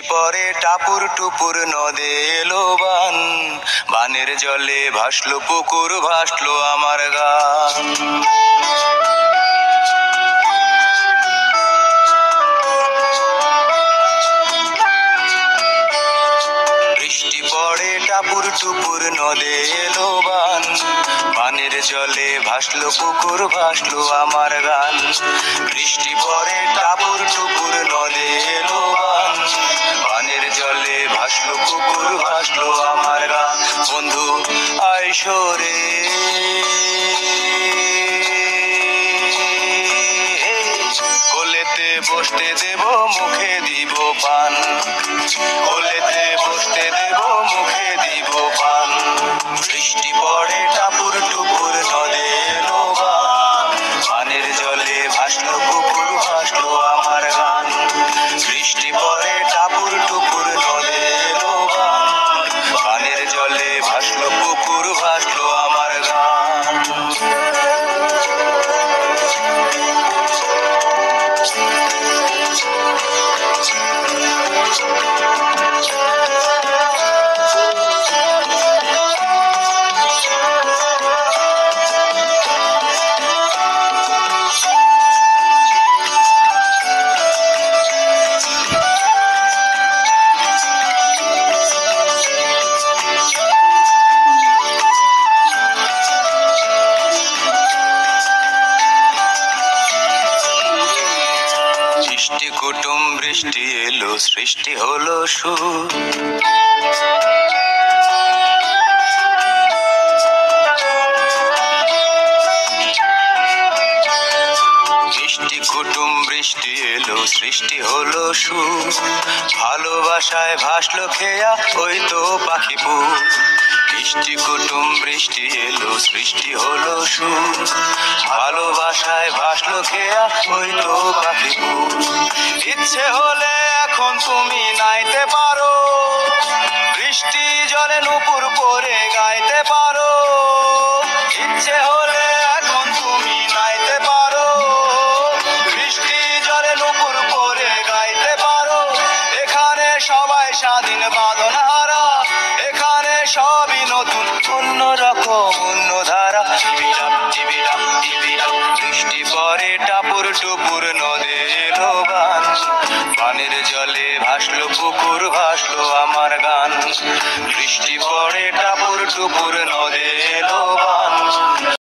পরে টাপুর টুপুর নদে এলো বান, বানের জলে ভাসলো পুকুর, ভাসলো আমার গান। বৃষ্টি পড়ে টাপুর টুপুর নদে এলো বান, বানের জলে ভাসলো পুকুর, ভাসলো আমার গান। বৃষ্টি পড়ে টাপুর টুপুর নদে এলো বান, বানের জলে ভাসলো পুকুর, ভাসলো আমার গান। বন্ধু আইসো রে কোলেতে বসতে দেব, মুখে দিব পান, কোলেতে বসতে দেব, মুখে দিব পান। বৃষ্টি পড়ে টাপুর টুপুর নদে এলো বান, বানের জলে ভাসলো পুকুর, ভাসলো আমার গান। বৃষ্টি পড়ে টাপুর টুপুর নদে এলো বান, বানের জলে ভাসলো পুকুর, ভাসলো আমার গান। সৃষ্টি কুটুম বৃষ্টি এলো, সৃষ্টি হলো সুর। সৃষ্টি কুটুম বৃষ্টি এলো, সৃষ্টি হলো সুর। ভালোবাসায় ভাসলো খেয়া ওই তো পাখিপুর। সৃষ্টি কুটুম বৃষ্টি এলো, সৃষ্টি হলো সুর। ভালোবাসায় ভাসলো খেয়া ওই তো পাখিপুর। ইচ্ছে হলে এখন তুমি নাইতে পারো, বৃষ্টি জলে নূপুর পরে গাইতে পারো। ইচ্ছে হলে এখন তুমি নাইতে পারো, বৃষ্টি জলে নূপুর পরে গাইতে পারো। এখানে সবাই স্বাধীন বাঁধন হারা, এখানে সবই নতুন, অন্যরকম অন্য ধারা। বৃষ্টি পরে টাপুর টুপুর নদে এলো বান, বানের জলে ভাসলো পুকুর, ভাসলো আমার গান। বৃষ্টি পরে টাপুর টুপুর নদে এলো